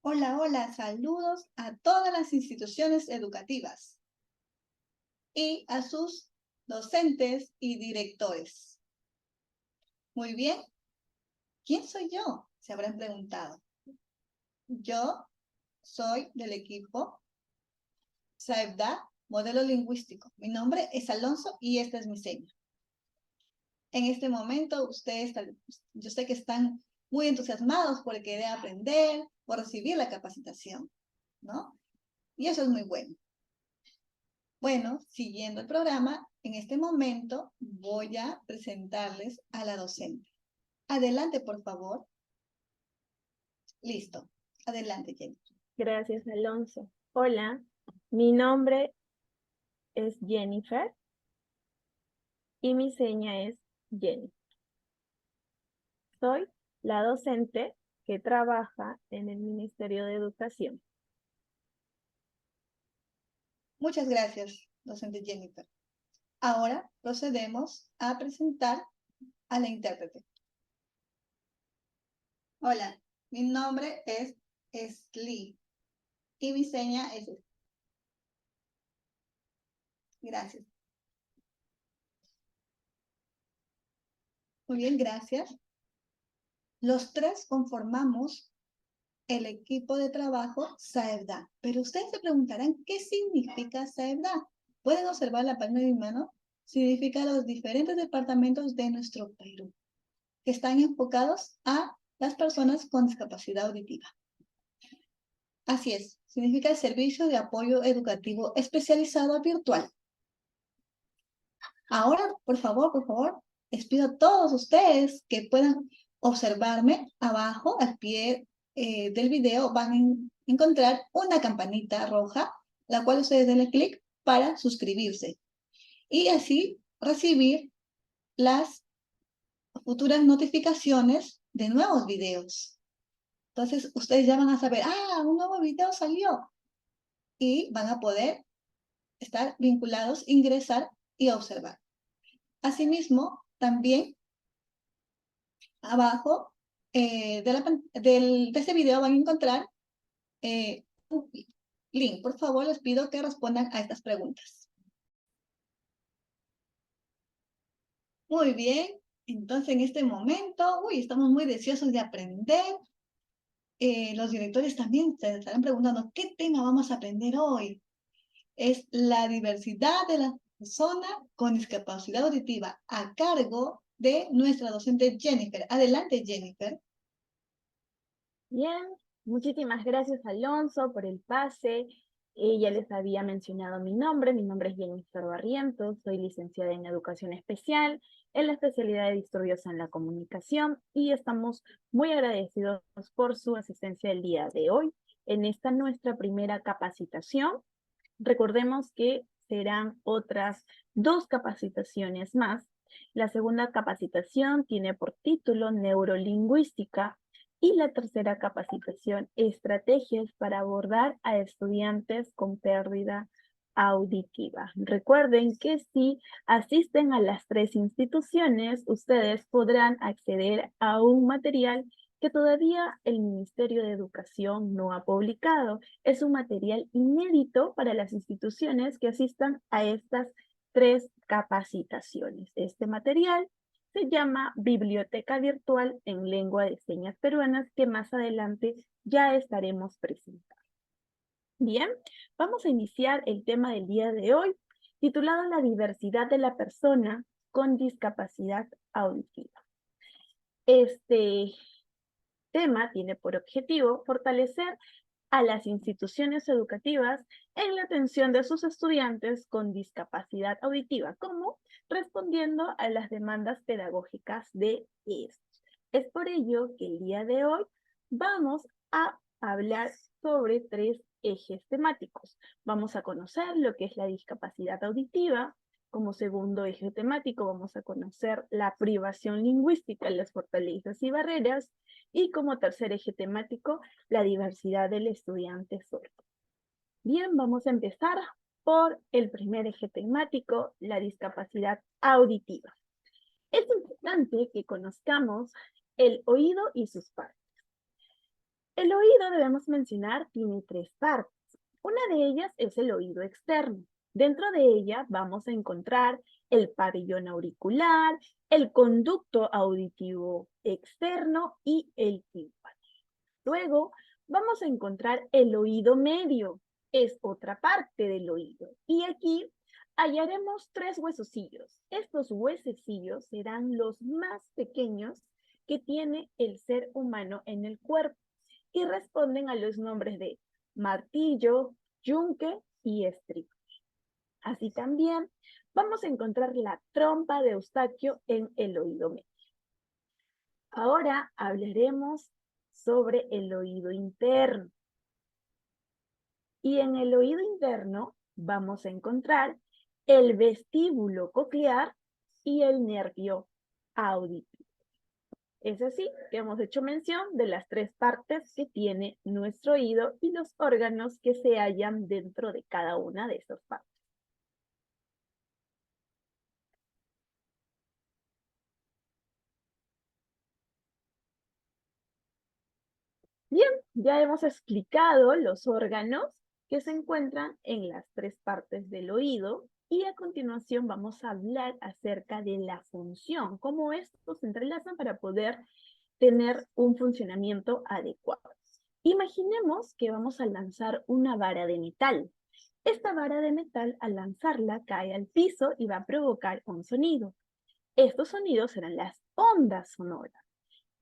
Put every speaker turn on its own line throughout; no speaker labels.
Hola, hola, saludos a todas las instituciones educativas y a sus docentes y directores. Muy bien, ¿quién soy yo? Se habrán preguntado. Yo soy del equipo SAEBDA, modelo lingüístico. Mi nombre es Alonso y esta es mi seña. En este momento, yo sé que están muy entusiasmados por querer aprender, por recibir la capacitación, ¿no? Y eso es muy bueno. Bueno, siguiendo el programa, en este momento voy a presentarles a la docente. Adelante, por favor. Listo. Adelante, Jenny.
Gracias, Alonso. Hola, mi nombre es Jennifer y mi seña es Jenny. Soy la docente que trabaja en el Ministerio de Educación.
Muchas gracias, docente Jennifer. Ahora procedemos a presentar a la intérprete. Hola, mi nombre es Esli y mi seña es esta. Gracias. Muy bien, gracias. Los tres conformamos el equipo de trabajo SAEBDA. Pero ustedes se preguntarán, ¿qué significa SAEBDA? Pueden observar la palma de mi mano. Significa los diferentes departamentos de nuestro Perú, que están enfocados a las personas con discapacidad auditiva. Así es, significa el Servicio de Apoyo Educativo Especializado Virtual. Ahora, por favor, les pido a todos ustedes que puedan observarme abajo, al pie del video, van a encontrar una campanita roja, la cual ustedes denle clic para suscribirse y así recibir las futuras notificaciones de nuevos videos. Entonces, ustedes ya van a saber, un nuevo video salió y van a poder estar vinculados, ingresar y observar. Asimismo, también abajo de este video van a encontrar un link. Por favor, les pido que respondan a estas preguntas. Muy bien. Entonces, en este momento, estamos muy deseosos de aprender. Los directores también se estarán preguntando, ¿qué tema vamos a aprender hoy? Es la diversidad de la persona con discapacidad auditiva a cargo de nuestra docente Jennifer. Adelante, Jennifer.
Bien, muchísimas gracias, Alonso, por el pase. Ya les había mencionado mi nombre es Jennifer Barrientos, soy licenciada en Educación Especial, en la especialidad de Disturbios en la Comunicación, y estamos muy agradecidos por su asistencia el día de hoy en esta nuestra primera capacitación. Recordemos que serán otras 2 capacitaciones más. La segunda capacitación tiene por título Neurolingüística y la tercera capacitación, Estrategias para abordar a estudiantes con pérdida auditiva. Recuerden que si asisten a las 3 instituciones, ustedes podrán acceder a un material que todavía el Ministerio de Educación no ha publicado. Es un material inédito para las instituciones que asistan a estas 3 capacitaciones. Este material se llama Biblioteca Virtual en Lengua de Señas Peruanas, que más adelante ya estaremos presentando. Bien, vamos a iniciar el tema del día de hoy, titulado La diversidad de la persona con discapacidad auditiva. Este tema tiene por objetivo fortalecer a las instituciones educativas en la atención de sus estudiantes con discapacidad auditiva, como respondiendo a las demandas pedagógicas de estos. Es por ello que el día de hoy vamos a hablar sobre 3 ejes temáticos. Vamos a conocer lo que es la discapacidad auditiva. Como segundo eje temático vamos a conocer la privación lingüística, las fortalezas y barreras. Y como tercer eje temático, la diversidad del estudiante sordo. Bien, vamos a empezar por el primer eje temático, la discapacidad auditiva. Es importante que conozcamos el oído y sus partes. El oído, debemos mencionar, tiene tres partes. Una de ellas es el oído externo. Dentro de ella vamos a encontrar el pabellón auricular, el conducto auditivo externo y el tímpano. Luego vamos a encontrar el oído medio, es otra parte del oído. Y aquí hallaremos tres huesecillos. Estos huesecillos serán los más pequeños que tiene el ser humano en el cuerpo y responden a los nombres de martillo, yunque y estribo. Así también vamos a encontrar la trompa de Eustaquio en el oído medio. Ahora hablaremos sobre el oído interno. Y en el oído interno vamos a encontrar el vestíbulo coclear y el nervio auditivo. Es así que hemos hecho mención de las tres partes que tiene nuestro oído y los órganos que se hallan dentro de cada una de esas partes. Bien, ya hemos explicado los órganos que se encuentran en las tres partes del oído y a continuación vamos a hablar acerca de la función, cómo estos se entrelazan para poder tener un funcionamiento adecuado. Imaginemos que vamos a lanzar una vara de metal. Esta vara de metal, al lanzarla, cae al piso y va a provocar un sonido. Estos sonidos serán las ondas sonoras.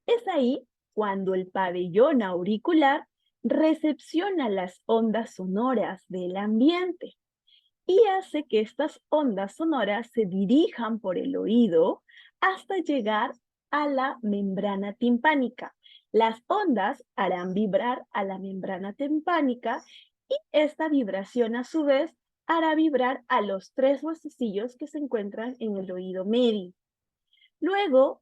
Es ahí cuando el pabellón auricular recepciona las ondas sonoras del ambiente y hace que estas ondas sonoras se dirijan por el oído hasta llegar a la membrana timpánica. Las ondas harán vibrar a la membrana timpánica y esta vibración a su vez hará vibrar a los tres huesecillos que se encuentran en el oído medio. Luego,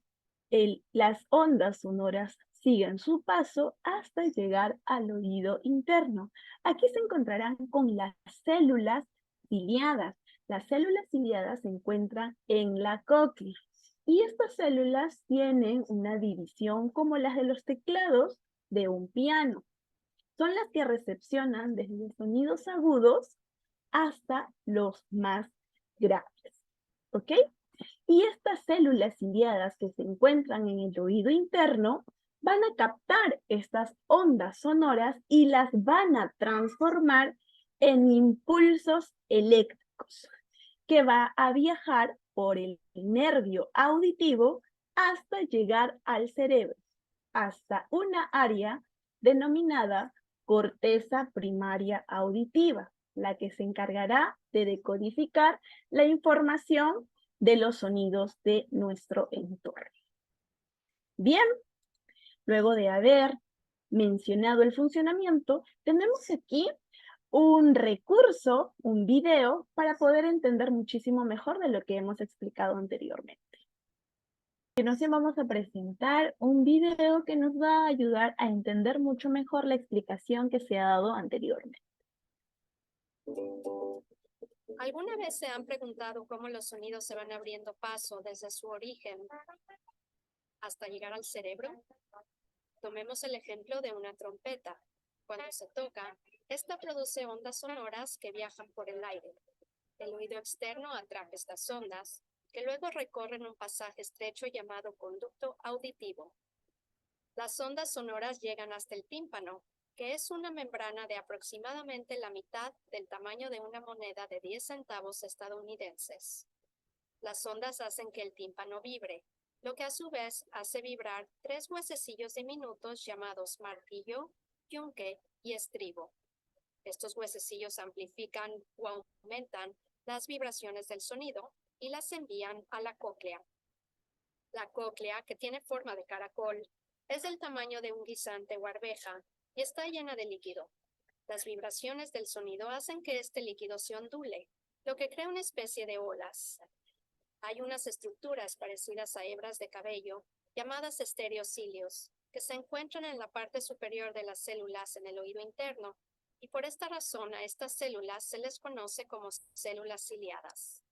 las ondas sonoras siguen su paso hasta llegar al oído interno. Aquí se encontrarán con las células ciliadas. Las células ciliadas se encuentran en la cóclea. Y estas células tienen una división como las de los teclados de un piano. Son las que recepcionan desde sonidos agudos hasta los más graves. ¿Ok? Y estas células ciliadas que se encuentran en el oído interno van a captar estas ondas sonoras y las van a transformar en impulsos eléctricos que va a viajar por el nervio auditivo hasta llegar al cerebro, hasta una área denominada corteza primaria auditiva, la que se encargará de decodificar la información de los sonidos de nuestro entorno. Bien, luego de haber mencionado el funcionamiento, tenemos aquí un recurso, un video, para poder entender muchísimo mejor de lo que hemos explicado anteriormente. A continuación vamos a presentar un video que nos va a ayudar a entender mucho mejor la explicación que se ha dado anteriormente.
¿Alguna vez se han preguntado cómo los sonidos se van abriendo paso desde su origen hasta llegar al cerebro? Tomemos el ejemplo de una trompeta. Cuando se toca, esta produce ondas sonoras que viajan por el aire. El oído externo atrae estas ondas, que luego recorren un pasaje estrecho llamado conducto auditivo. Las ondas sonoras llegan hasta el tímpano, que es una membrana de aproximadamente la mitad del tamaño de una moneda de 10 centavos estadounidenses. Las ondas hacen que el tímpano vibre, lo que a su vez hace vibrar tres huesecillos diminutos llamados martillo, yunque y estribo. Estos huesecillos amplifican o aumentan las vibraciones del sonido y las envían a la cóclea. La cóclea, que tiene forma de caracol, es del tamaño de un guisante o arveja y está llena de líquido. Las vibraciones del sonido hacen que este líquido se ondule, lo que crea una especie de olas. Hay unas estructuras parecidas a hebras de cabello, llamadas estereocilios, que se encuentran en la parte superior de las células en el oído interno, y por esta razón a estas células se les conoce como células ciliadas.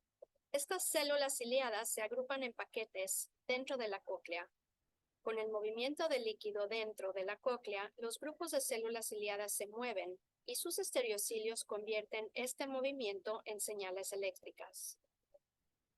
Estas células ciliadas se agrupan en paquetes dentro de la cóclea. Con el movimiento del líquido dentro de la cóclea, los grupos de células ciliadas se mueven y sus estereocilios convierten este movimiento en señales eléctricas.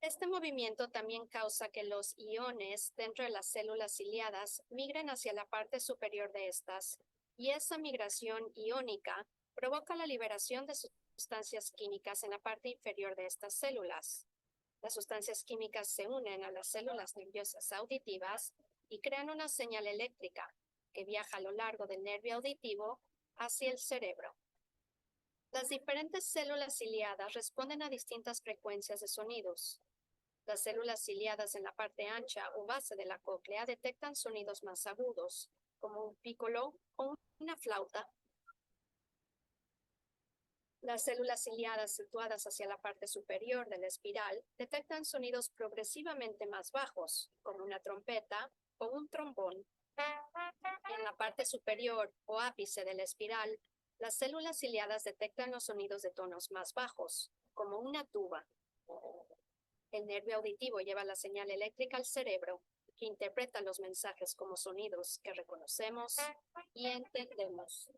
Este movimiento también causa que los iones dentro de las células ciliadas migren hacia la parte superior de estas, y esa migración iónica provoca la liberación de sustancias químicas en la parte inferior de estas células. Las sustancias químicas se unen a las células nerviosas auditivas y crean una señal eléctrica que viaja a lo largo del nervio auditivo hacia el cerebro. Las diferentes células ciliadas responden a distintas frecuencias de sonidos. Las células ciliadas en la parte ancha o base de la cóclea detectan sonidos más agudos, como un pícolo o una flauta. Las células ciliadas situadas hacia la parte superior de la espiral detectan sonidos progresivamente más bajos, como una trompeta o un trombón. En la parte superior o ápice de la espiral, las células ciliadas detectan los sonidos de tonos más bajos, como una tuba. El nervio auditivo lleva la señal eléctrica al cerebro, que interpreta los mensajes como sonidos que reconocemos y entendemos.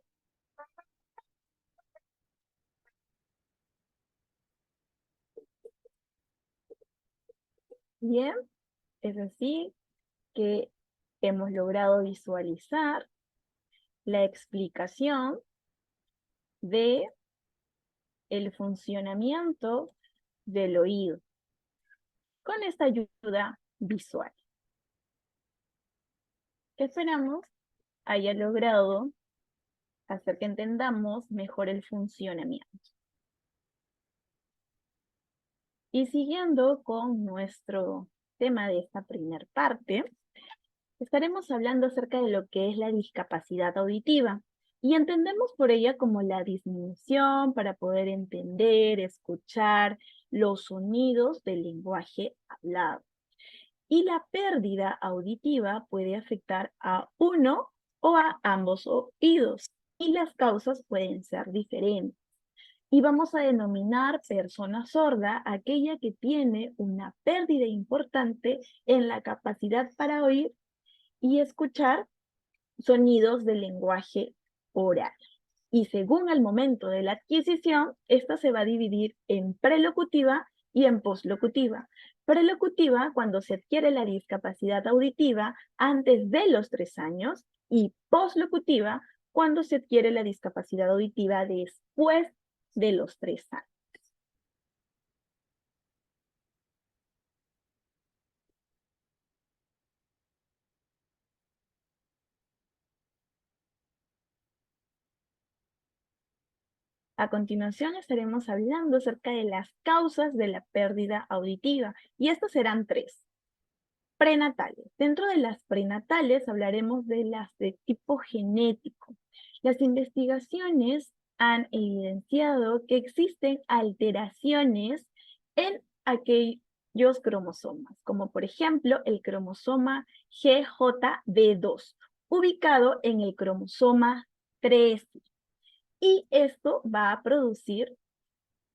Bien, es así que hemos logrado visualizar la explicación de el funcionamiento del oído con esta ayuda visual. Esperamos haya logrado hacer que entendamos mejor el funcionamiento. Y siguiendo con nuestro tema de esta primera parte, estaremos hablando acerca de lo que es la discapacidad auditiva y entendemos por ella como la disminución para poder entender, escuchar los sonidos del lenguaje hablado. Y la pérdida auditiva puede afectar a uno o a ambos oídos y las causas pueden ser diferentes. Y vamos a denominar persona sorda aquella que tiene una pérdida importante en la capacidad para oír y escuchar sonidos del lenguaje oral. Y según el momento de la adquisición, esta se va a dividir en prelocutiva y en poslocutiva. Prelocutiva cuando se adquiere la discapacidad auditiva antes de los 3 años y poslocutiva cuando se adquiere la discapacidad auditiva después de los 3 años. A continuación estaremos hablando acerca de las causas de la pérdida auditiva y estas serán 3. Prenatales. Dentro de las prenatales hablaremos de las de tipo genético. Las investigaciones han evidenciado que existen alteraciones en aquellos cromosomas, como por ejemplo el cromosoma GJB2, ubicado en el cromosoma 13. Y esto va a producir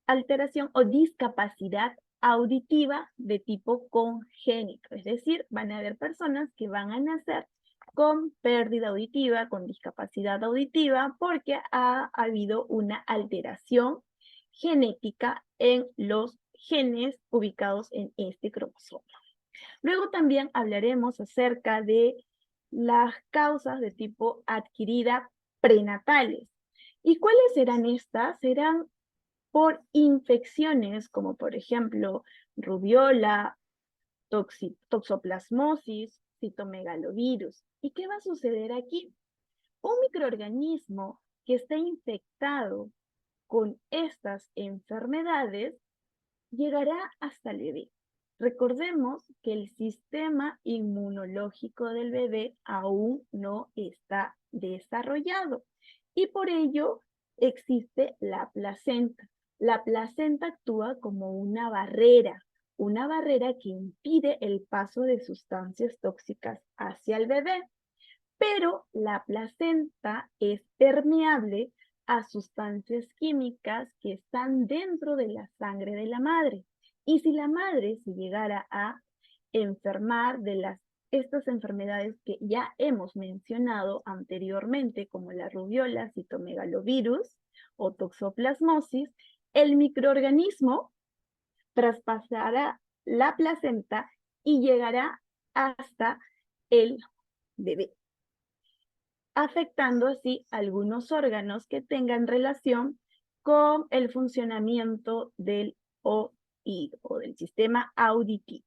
alteración o discapacidad auditiva de tipo congénito, es decir, van a haber personas que van a nacer con pérdida auditiva, con discapacidad auditiva, porque ha habido una alteración genética en los genes ubicados en este cromosoma. Luego también hablaremos acerca de las causas de tipo adquirida prenatales. ¿Y cuáles serán estas? Serán por infecciones como por ejemplo rubiola, toxoplasmosis, citomegalovirus. ¿Y qué va a suceder aquí? Un microorganismo que está infectado con estas enfermedades llegará hasta el bebé. Recordemos que el sistema inmunológico del bebé aún no está desarrollado y por ello existe la placenta. La placenta actúa como una barrera que impide el paso de sustancias tóxicas hacia el bebé. Pero la placenta es permeable a sustancias químicas que están dentro de la sangre de la madre. Y si la madre se llegara a enfermar de las estas enfermedades que ya hemos mencionado anteriormente, como la rubiola, citomegalovirus o toxoplasmosis, el microorganismo traspasará la placenta y llegará hasta el bebé, afectando así algunos órganos que tengan relación con el funcionamiento del oído o del sistema auditivo.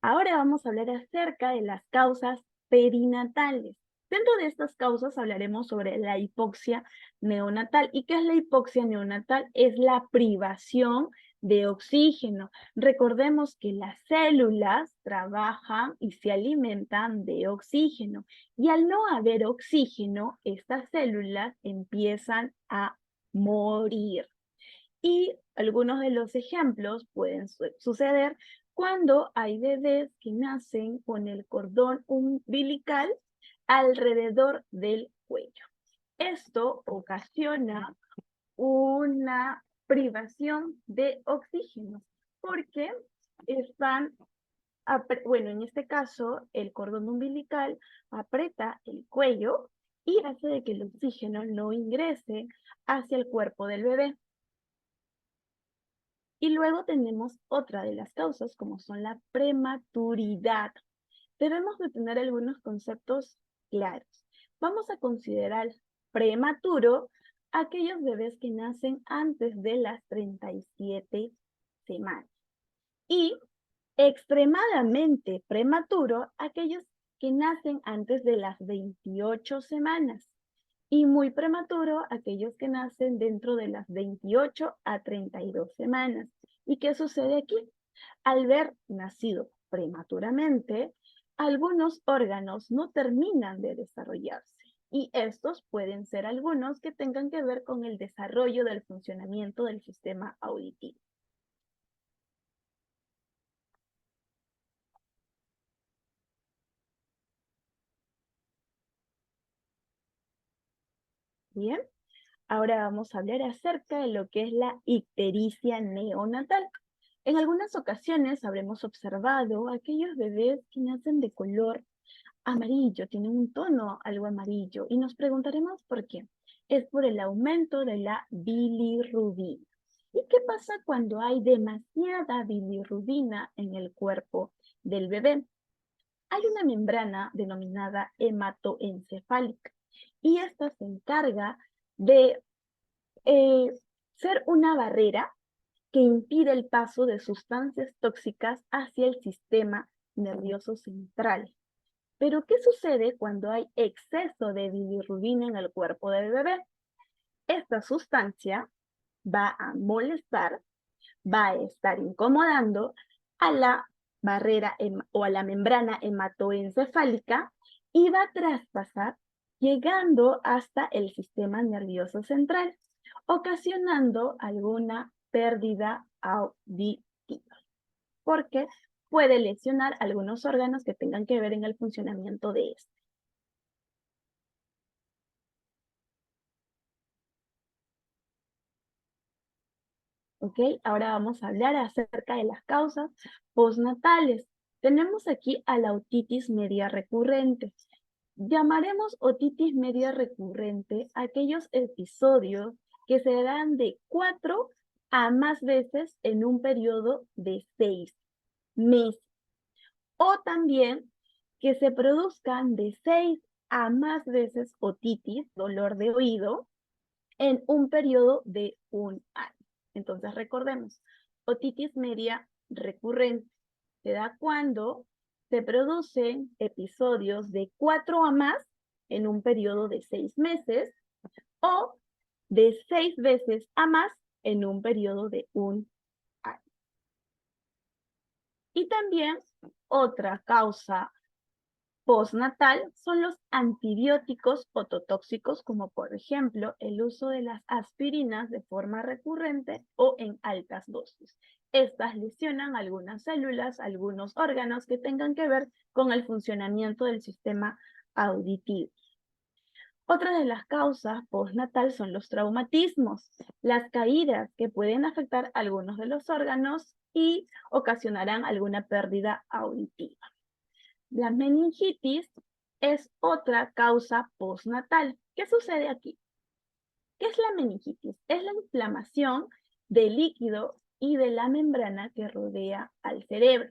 Ahora vamos a hablar acerca de las causas perinatales. Dentro de estas causas hablaremos sobre la hipoxia neonatal. ¿Y qué es la hipoxia neonatal? Es la privación de oxígeno. Recordemos que las células trabajan y se alimentan de oxígeno. Y al no haber oxígeno, estas células empiezan a morir. Y algunos de los ejemplos pueden suceder cuando hay bebés que nacen con el cordón umbilical alrededor del cuello. Esto ocasiona una privación de oxígeno porque están, bueno, en este caso, el cordón umbilical aprieta el cuello y hace de que el oxígeno no ingrese hacia el cuerpo del bebé. Y luego tenemos otra de las causas, como son la prematuridad. Debemos de tener algunos conceptos claros. Vamos a considerar prematuro aquellos bebés que nacen antes de las 37 semanas. Y extremadamente prematuro aquellos que nacen antes de las 28 semanas. Y muy prematuro aquellos que nacen dentro de las 28 a 32 semanas. ¿Y qué sucede aquí? Al ver nacido prematuramente, algunos órganos no terminan de desarrollarse. Y estos pueden ser algunos que tengan que ver con el desarrollo del funcionamiento del sistema auditivo. Bien, ahora vamos a hablar acerca de lo que es la ictericia neonatal. En algunas ocasiones habremos observado aquellos bebés que nacen de color amarillo, tienen un tono algo amarillo, y nos preguntaremos por qué. Es por el aumento de la bilirrubina. ¿Y qué pasa cuando hay demasiada bilirrubina en el cuerpo del bebé? Hay una membrana denominada hematoencefálica, y esta se encarga de ser una barrera que impide el paso de sustancias tóxicas hacia el sistema nervioso central. Pero, ¿qué sucede cuando hay exceso de bilirrubina en el cuerpo del bebé? Esta sustancia va a molestar, va a estar incomodando a la barrera o a la membrana hematoencefálica y va a traspasar llegando hasta el sistema nervioso central, ocasionando alguna pérdida auditiva, porque puede lesionar algunos órganos que tengan que ver en el funcionamiento de este. ¿Ok? Ahora vamos a hablar acerca de las causas postnatales. Tenemos aquí a la otitis media recurrente. Llamaremos otitis media recurrente aquellos episodios que se dan de 4 a más veces en un periodo de 6 meses. O también que se produzcan de 6 a más veces otitis, dolor de oído, en un periodo de 1 año. Entonces recordemos, otitis media recurrente se da cuando se producen episodios de 4 a más en un periodo de 6 meses o de 6 veces a más en un periodo de 1 año. Y también otra causa postnatal son los antibióticos ototóxicos, como por ejemplo el uso de las aspirinas de forma recurrente o en altas dosis. Estas lesionan algunas células, algunos órganos que tengan que ver con el funcionamiento del sistema auditivo. Otra de las causas postnatal son los traumatismos, las caídas que pueden afectar algunos de los órganos y ocasionarán alguna pérdida auditiva. La meningitis es otra causa postnatal. ¿Qué sucede aquí? ¿Qué es la meningitis? Es la inflamación del líquido y de la membrana que rodea al cerebro.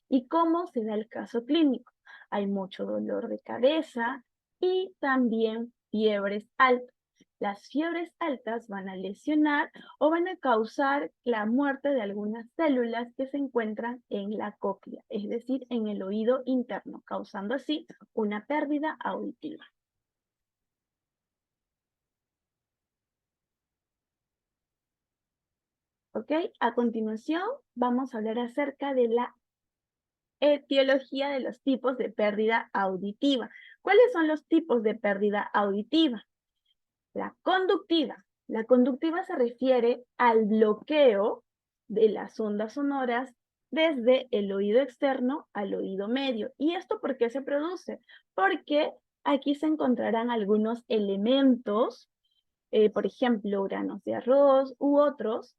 ¿Y cómo se da el caso clínico? Hay mucho dolor de cabeza y también fiebres altas. Las fiebres altas van a lesionar o van a causar la muerte de algunas células que se encuentran en la cóclea, es decir, en el oído interno, causando así una pérdida auditiva. ¿Ok? A continuación, vamos a hablar acerca de la etiología de los tipos de pérdida auditiva. ¿Cuáles son los tipos de pérdida auditiva? La conductiva. La conductiva se refiere al bloqueo de las ondas sonoras desde el oído externo al oído medio. ¿Y esto por qué se produce? Porque aquí se encontrarán algunos elementos, por ejemplo, granos de arroz u otros,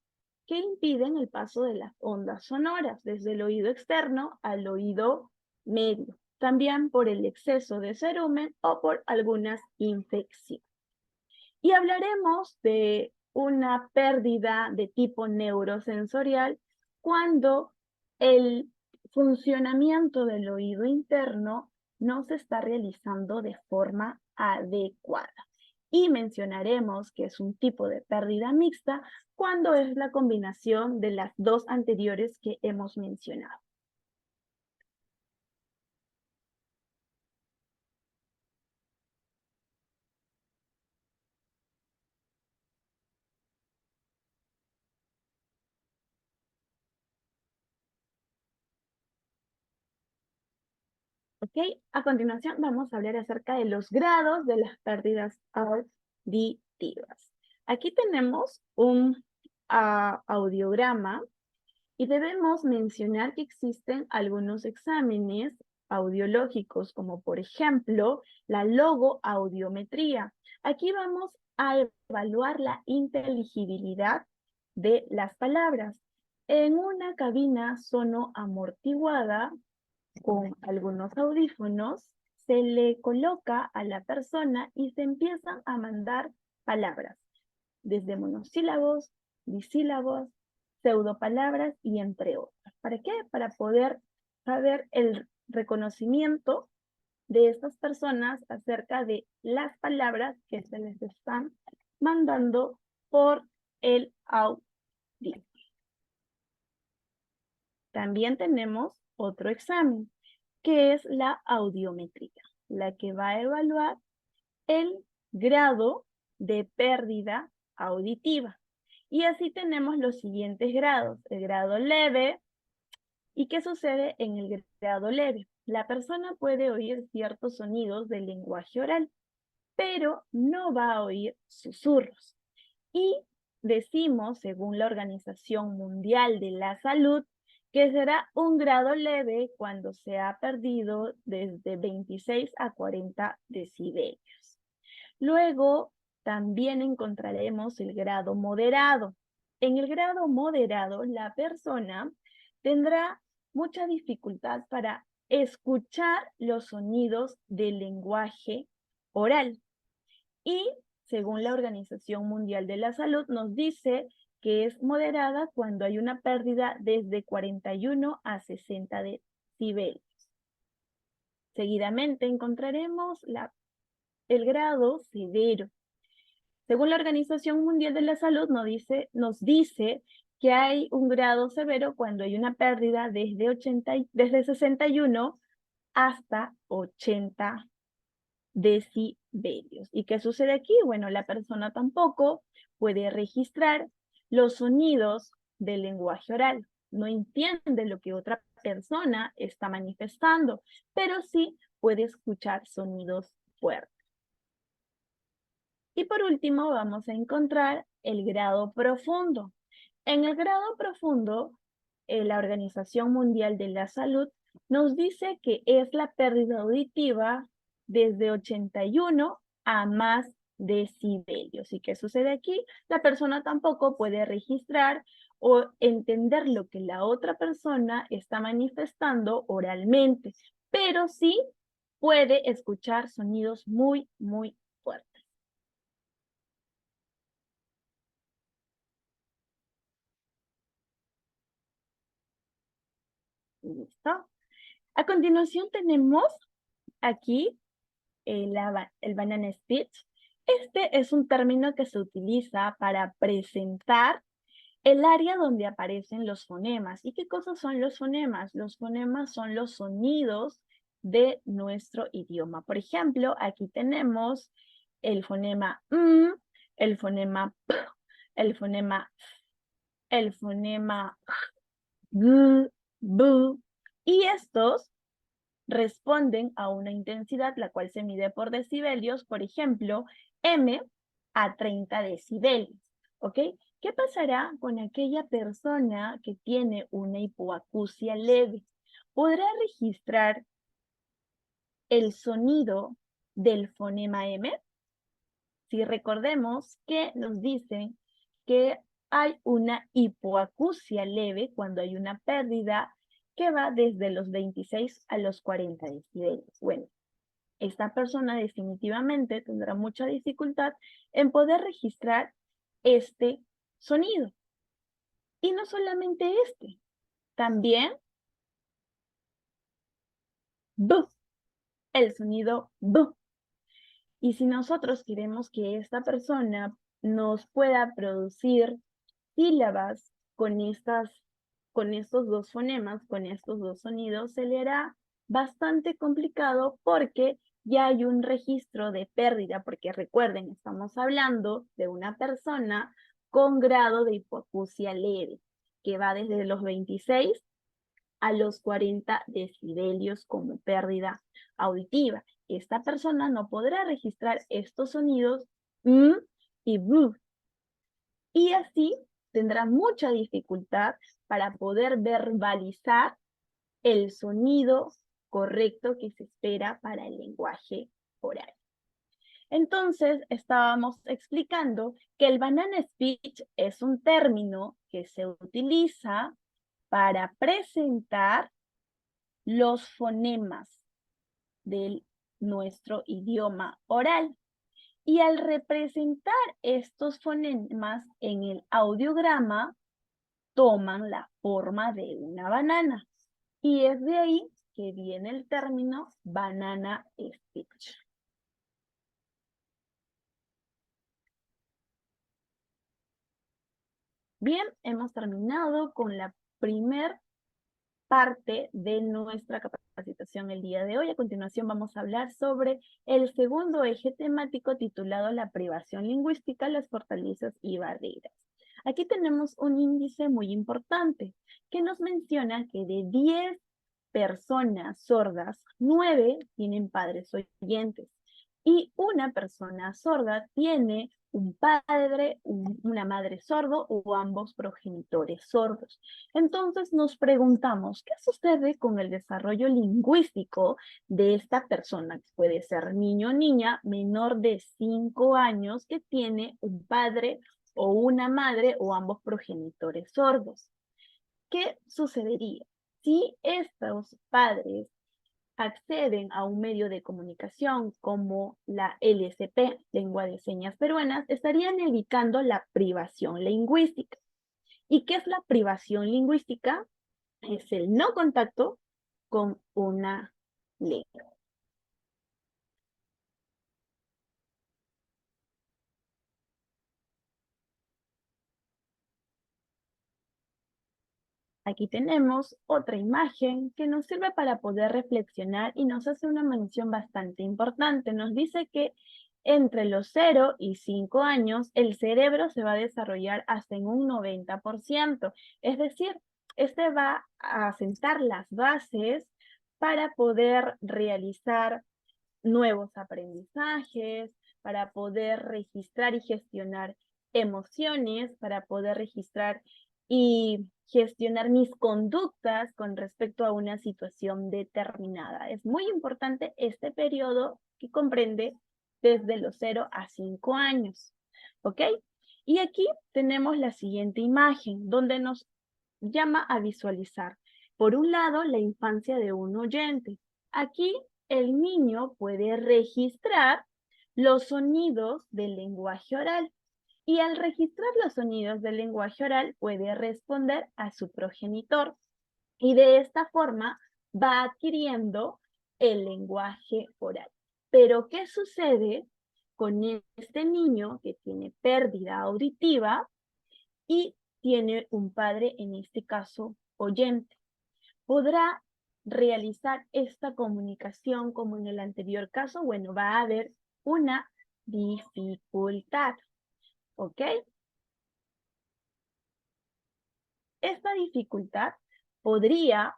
que impiden el paso de las ondas sonoras desde el oído externo al oído medio. También por el exceso de cerumen o por algunas infecciones. Y hablaremos de una pérdida de tipo neurosensorial cuando el funcionamiento del oído interno no se está realizando de forma adecuada. Y mencionaremos que es un tipo de pérdida mixta cuando es la combinación de las dos anteriores que hemos mencionado. ¿Ok? A continuación vamos a hablar acerca de los grados de las pérdidas auditivas. Aquí tenemos un audiograma y debemos mencionar que existen algunos exámenes audiológicos, como por ejemplo la logoaudiometría. Aquí vamos a evaluar la inteligibilidad de las palabras. En una cabina sonoamortiguada, con algunos audífonos, se le coloca a la persona y se empiezan a mandar palabras, desde monosílabos, disílabos, pseudopalabras y entre otras. ¿Para qué? Para poder saber el reconocimiento de estas personas acerca de las palabras que se les están mandando por el audio. También tenemos otro examen, que es la audiometría, la que va a evaluar el grado de pérdida auditiva. Y así tenemos los siguientes grados. El grado leve. ¿Y qué sucede en el grado leve? La persona puede oír ciertos sonidos del lenguaje oral, pero no va a oír susurros. Y decimos, según la Organización Mundial de la Salud, que será un grado leve cuando se ha perdido desde 26 a 40 decibelios. Luego, también encontraremos el grado moderado. En el grado moderado, la persona tendrá mucha dificultad para escuchar los sonidos del lenguaje oral. Y según la Organización Mundial de la Salud, nos dice que es moderada cuando hay una pérdida desde 41 a 60 decibelios. Seguidamente encontraremos el grado severo. Según la Organización Mundial de la Salud, nos dice que hay un grado severo cuando hay una pérdida desde 61 hasta 80 decibelios. ¿Y qué sucede aquí? Bueno, la persona tampoco puede registrar los sonidos del lenguaje oral. No entiende lo que otra persona está manifestando, pero sí puede escuchar sonidos fuertes. Y por último vamos a encontrar el grado profundo. En el grado profundo, la Organización Mundial de la Salud nos dice que es la pérdida auditiva desde 81 a más decibelios. ¿Y qué sucede aquí? La persona tampoco puede registrar o entender lo que la otra persona está manifestando oralmente, pero sí puede escuchar sonidos muy, muy fuertes. ¿Listo? A continuación tenemos aquí el banana speech. Este es un término que se utiliza para presentar el área donde aparecen los fonemas. ¿Y qué cosas son los fonemas? Los fonemas son los sonidos de nuestro idioma. Por ejemplo, aquí tenemos el fonema m, el fonema p, el fonema f, el fonema g, b, y estos responden a una intensidad la cual se mide por decibelios, por ejemplo, M a 30 decibelios, ¿ok? ¿Qué pasará con aquella persona que tiene una hipoacusia leve? ¿Podrá registrar el sonido del fonema M? Si recordemos que nos dicen que hay una hipoacusia leve cuando hay una pérdida que va desde los 26 a los 40 decibelios. Bueno, esta persona definitivamente tendrá mucha dificultad en poder registrar este sonido. Y no solamente este, también B, el sonido B. Y si nosotros queremos que esta persona nos pueda producir sílabas con estos dos fonemas, con estos dos sonidos, se le hará bastante complicado porque ya hay un registro de pérdida, porque recuerden, estamos hablando de una persona con grado de hipoacusia leve, que va desde los 26 a los 40 decibelios como pérdida auditiva. Esta persona no podrá registrar estos sonidos y b, y así tendrá mucha dificultad para poder verbalizar el sonido correcto que se espera para el lenguaje oral. Entonces, estábamos explicando que el banana speech es un término que se utiliza para presentar los fonemas de nuestro idioma oral. Y al representar estos fonemas en el audiograma, toman la forma de una banana. Y es de ahí que viene el término banana speech. Bien, hemos terminado con la primer parte de nuestra capacitación el día de hoy. A continuación vamos a hablar sobre el segundo eje temático titulado La privación lingüística, las fortalezas y barreras. Aquí tenemos un índice muy importante que nos menciona que de 10 personas sordas, 9 tienen padres oyentes y una persona sorda tiene un padre, una madre sordo o ambos progenitores sordos. Entonces nos preguntamos, ¿qué sucede con el desarrollo lingüístico de esta persona? Puede ser niño o niña menor de 5 años que tiene un padre o una madre o ambos progenitores sordos. ¿Qué sucedería si estos padres acceden a un medio de comunicación como la LSP, Lengua de Señas Peruanas? Estarían evitando la privación lingüística. ¿Y qué es la privación lingüística? Es el no contacto con una lengua. Aquí tenemos otra imagen que nos sirve para poder reflexionar y nos hace una mención bastante importante. Nos dice que entre los 0 y 5 años el cerebro se va a desarrollar hasta en un 90%. Es decir, este va a sentar las bases para poder realizar nuevos aprendizajes, para poder registrar y gestionar emociones, para poder registrar y gestionar mis conductas con respecto a una situación determinada. Es muy importante este periodo que comprende desde los 0 a 5 años. ¿Ok? Y aquí tenemos la siguiente imagen, donde nos llama a visualizar. Por un lado, la infancia de un oyente. Aquí el niño puede registrar los sonidos del lenguaje oral. Y al registrar los sonidos del lenguaje oral, puede responder a su progenitor. Y de esta forma va adquiriendo el lenguaje oral. Pero, ¿qué sucede con este niño que tiene pérdida auditiva y tiene un padre, en este caso, oyente? ¿Podrá realizar esta comunicación como en el anterior caso? Bueno, va a haber una dificultad, ¿ok? Esta dificultad podría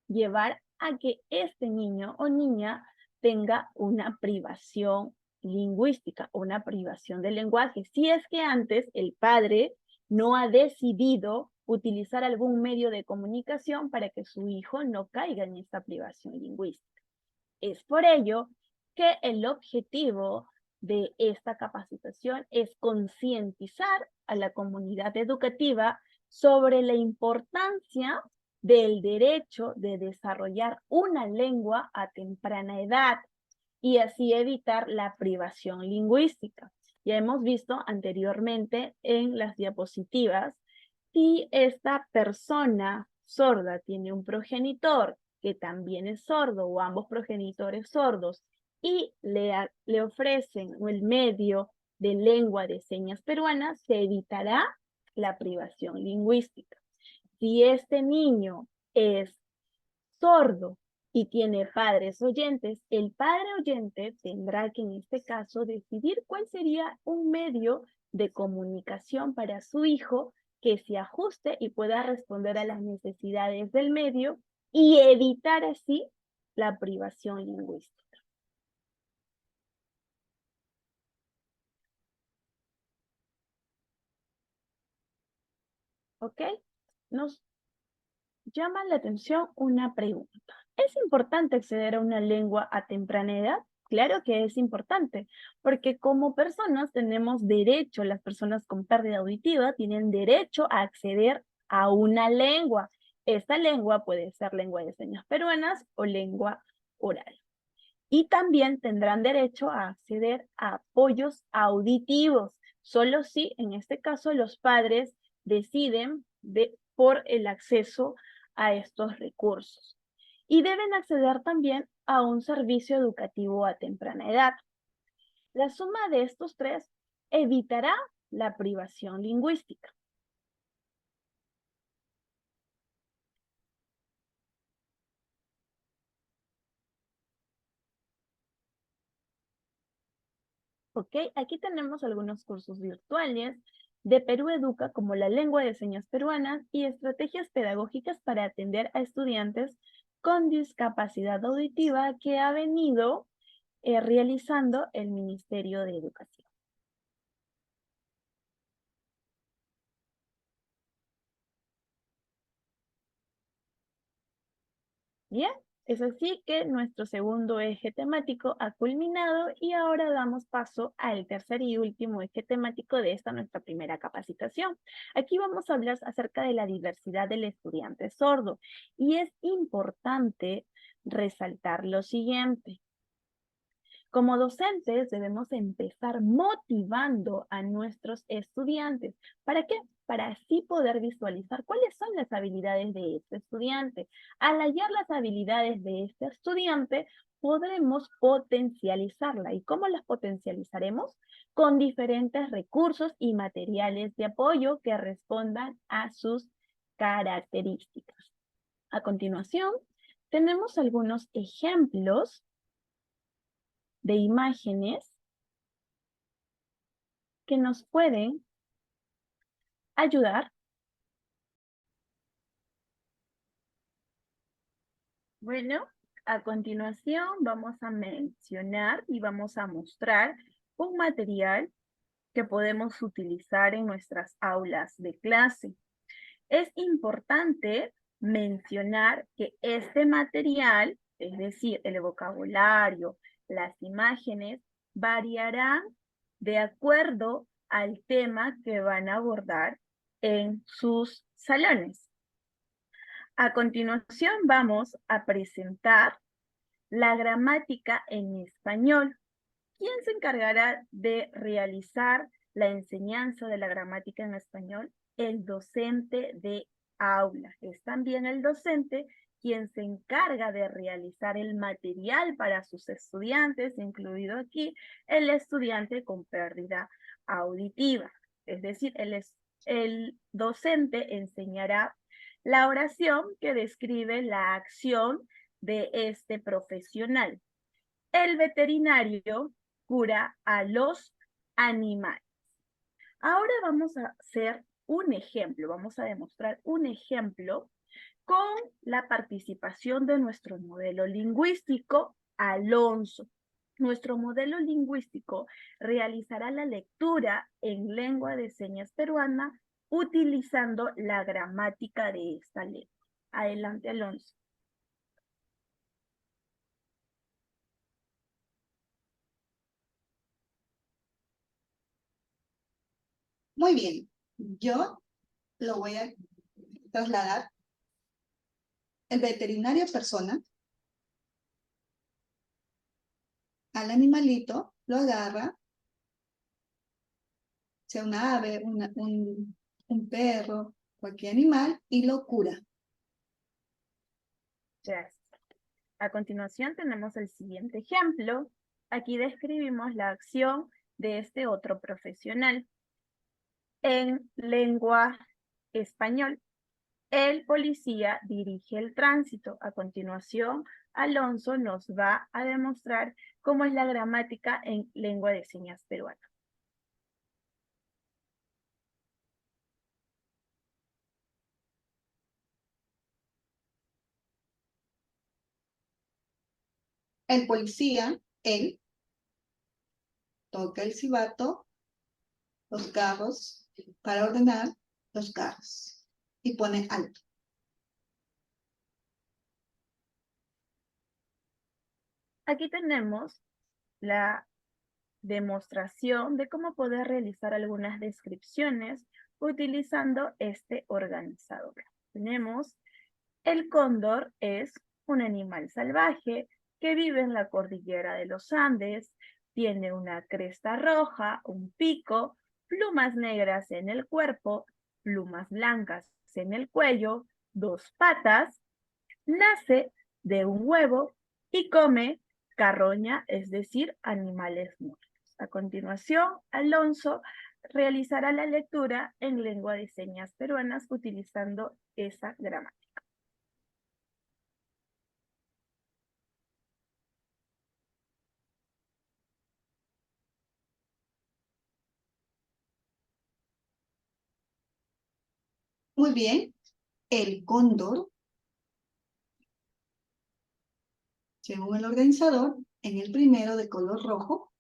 llevar a que este niño o niña tenga una privación lingüística, una privación del lenguaje, si es que antes el padre no ha decidido utilizar algún medio de comunicación para que su hijo no caiga en esta privación lingüística. Es por ello que el objetivo de esta capacitación es concientizar a la comunidad educativa sobre la importancia del derecho de desarrollar una lengua a temprana edad y así evitar la privación lingüística. Ya hemos visto anteriormente en las diapositivas, si esta persona sorda tiene un progenitor que también es sordo o ambos progenitores sordos y le ofrecen el medio de lengua de señas peruana, se evitará la privación lingüística. Si este niño es sordo y tiene padres oyentes, el padre oyente tendrá que en este caso decidir cuál sería un medio de comunicación para su hijo que se ajuste y pueda responder a las necesidades del medio y evitar así la privación lingüística. ¿Ok? Nos llama la atención una pregunta. ¿Es importante acceder a una lengua a temprana edad? Claro que es importante, porque como personas tenemos derecho, las personas con pérdida auditiva tienen derecho a acceder a una lengua. Esta lengua puede ser lengua de señas peruanas o lengua oral. Y también tendrán derecho a acceder a apoyos auditivos, solo si en este caso los padres deciden por el acceso a estos recursos. Y deben acceder también a un servicio educativo a temprana edad. La suma de estos tres evitará la privación lingüística. Ok, aquí tenemos algunos cursos virtuales de Perú Educa como la lengua de señas peruanas y estrategias pedagógicas para atender a estudiantes con discapacidad auditiva que ha venido realizando el Ministerio de Educación. Bien, es así que nuestro segundo eje temático ha culminado y ahora damos paso al tercer y último eje temático de esta nuestra primera capacitación. Aquí vamos a hablar acerca de la diversidad del estudiante sordo y es importante resaltar lo siguiente. Como docentes debemos empezar motivando a nuestros estudiantes. ¿Para qué? Para así poder visualizar cuáles son las habilidades de este estudiante. Al hallar las habilidades de este estudiante, podremos potencializarla. ¿Y cómo las potencializaremos? Con diferentes recursos y materiales de apoyo que respondan a sus características. A continuación, tenemos algunos ejemplos de imágenes que nos pueden ayudar. Bueno, a continuación vamos a mencionar y vamos a mostrar un material que podemos utilizar en nuestras aulas de clase. Es importante mencionar que este material, es decir, el vocabulario, las imágenes, variarán de acuerdo al tema que van a abordar en sus salones. A continuación vamos a presentar la gramática en español. ¿Quién se encargará de realizar la enseñanza de la gramática en español? El docente de aula. Es también el docente quien se encarga de realizar el material para sus estudiantes, incluido aquí el estudiante con pérdida auditiva. Es decir, el docente enseñará la oración que describe la acción de este profesional. El veterinario cura a los animales. Ahora vamos a hacer un ejemplo, vamos a demostrar un ejemplo con la participación de nuestro modelo lingüístico, Alonso. Nuestro modelo lingüístico realizará la lectura en lengua de señas peruana utilizando la gramática de esta lengua. Adelante, Alonso.
Muy bien, yo lo voy a trasladar. El veterinario persona al animalito, lo agarra, sea una ave, un perro, cualquier animal, y lo cura.
Gracias. A continuación tenemos el siguiente ejemplo. Aquí describimos la acción de este otro profesional. En lengua español, el policía dirige el tránsito. A continuación, Alonso nos va a demostrar cómo es la gramática en lengua de señas peruana.
El policía, él, toca el silbato, los carros, para ordenar los carros, y pone alto.
Aquí tenemos la demostración de cómo poder realizar algunas descripciones utilizando este organizador. Tenemos el cóndor es un animal salvaje que vive en la cordillera de los Andes, tiene una cresta roja, un pico, plumas negras en el cuerpo, plumas blancas en el cuello, 2 patas, nace de un huevo y come carroña, es decir, animales muertos. A continuación, Alonso realizará la lectura en lengua de señas peruanas utilizando esa gramática.
Muy bien, el cóndor, según el organizador, en el primero de color rojo,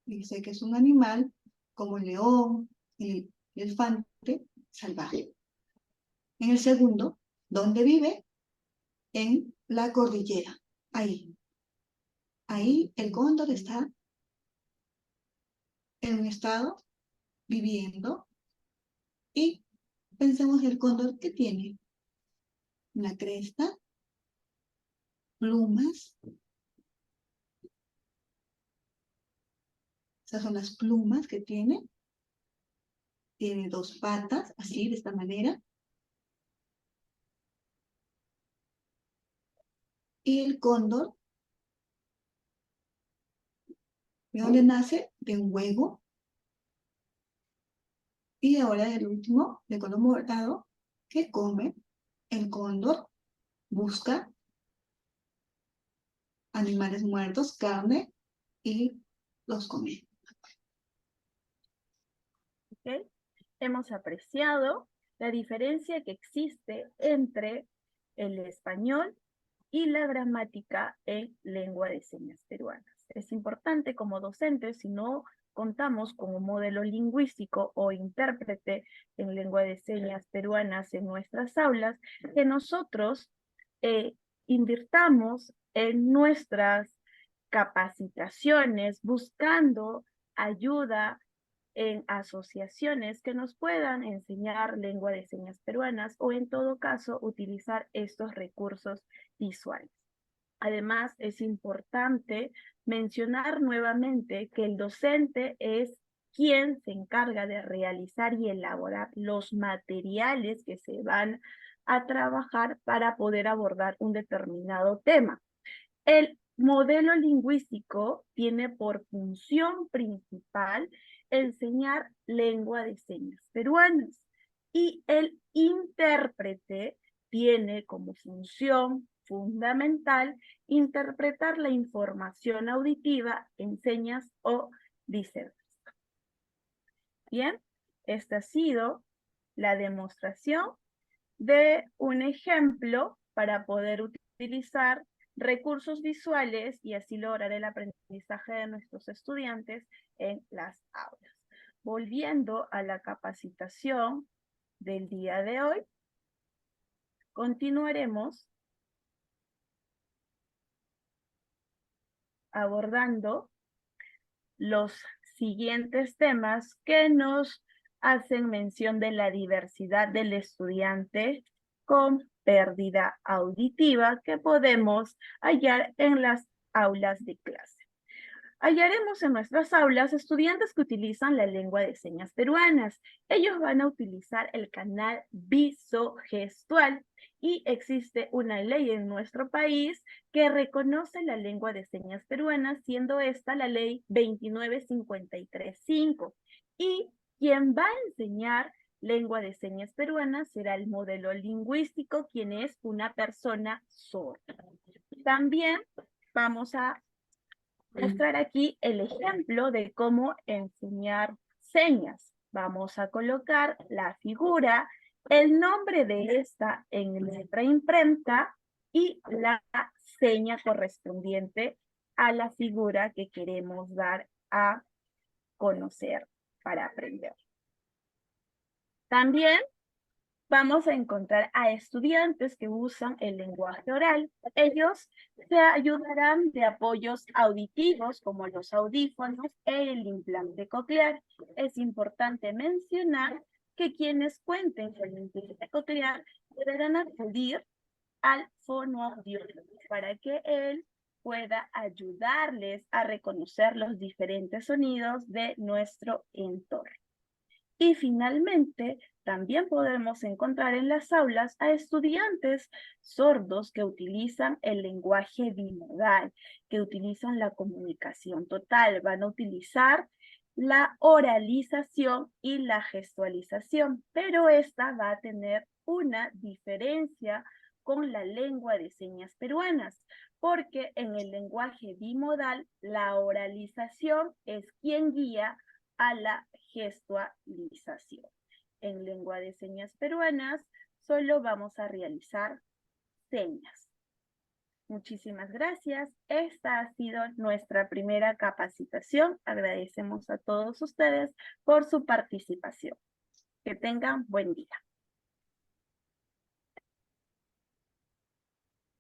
dice que es un animal como el león, el elefante salvaje. En el segundo, ¿dónde vive? En la cordillera. Ahí. Ahí el cóndor está en un estado viviendo y pensemos el cóndor que tiene una cresta, plumas. Esas son las plumas que tiene. Tiene 2 patas, así, de esta manera. Y el cóndor, ¿de dónde nace? De un huevo. Y ahora el último, de color morado, que come el cóndor, busca animales muertos, carne, y los come.
¿Okay? Hemos apreciado la diferencia que existe entre el español y la gramática en lengua de señas peruanas. Es importante como docentes, si no contamos con un modelo lingüístico o intérprete en lengua de señas peruanas en nuestras aulas, que nosotros invirtamos en nuestras capacitaciones buscando ayuda en asociaciones que nos puedan enseñar lengua de señas peruanas o en todo caso utilizar estos recursos visuales. Además, es importante mencionar nuevamente que el docente es quien se encarga de realizar y elaborar los materiales que se van a trabajar para poder abordar un determinado tema. El modelo lingüístico tiene por función principal enseñar lengua de señas peruanas y el intérprete tiene como función fundamental interpretar la información auditiva en señas o viceversa. Bien, esta ha sido la demostración de un ejemplo para poder utilizar recursos visuales y así lograr el aprendizaje de nuestros estudiantes en las aulas. Volviendo a la capacitación del día de hoy, continuaremos abordando los siguientes temas que nos hacen mención de la diversidad del estudiante con pérdida auditiva que podemos hallar en las aulas de clase. Hallaremos en nuestras aulas estudiantes que utilizan la lengua de señas peruanas. Ellos van a utilizar el canal visogestual y existe una ley en nuestro país que reconoce la lengua de señas peruanas, siendo esta la ley 29535. Y quien va a enseñar lengua de señas peruanas será el modelo lingüístico, quien es una persona sorda. También vamos a mostrar aquí el ejemplo de cómo enseñar señas. Vamos a colocar la figura, el nombre de esta en letra imprenta y la seña correspondiente a la figura que queremos dar a conocer para aprender. También vamos a encontrar a estudiantes que usan el lenguaje oral. Ellos se ayudarán de apoyos auditivos como los audífonos e el implante coclear. Es importante mencionar que quienes cuenten con el implante coclear deberán acudir al fonoaudiólogo para que él pueda ayudarles a reconocer los diferentes sonidos de nuestro entorno. Y finalmente, también podemos encontrar en las aulas a estudiantes sordos que utilizan el lenguaje bimodal, que utilizan la comunicación total. Van a utilizar la oralización y la gestualización, pero esta va a tener una diferencia con la lengua de señas peruanas, porque en el lenguaje bimodal la oralización es quien guía a la gestualización. En lengua de señas peruanas solo vamos a realizar señas. Muchísimas gracias. Esta ha sido nuestra primera capacitación. Agradecemos a todos ustedes por su participación. Que tengan buen día.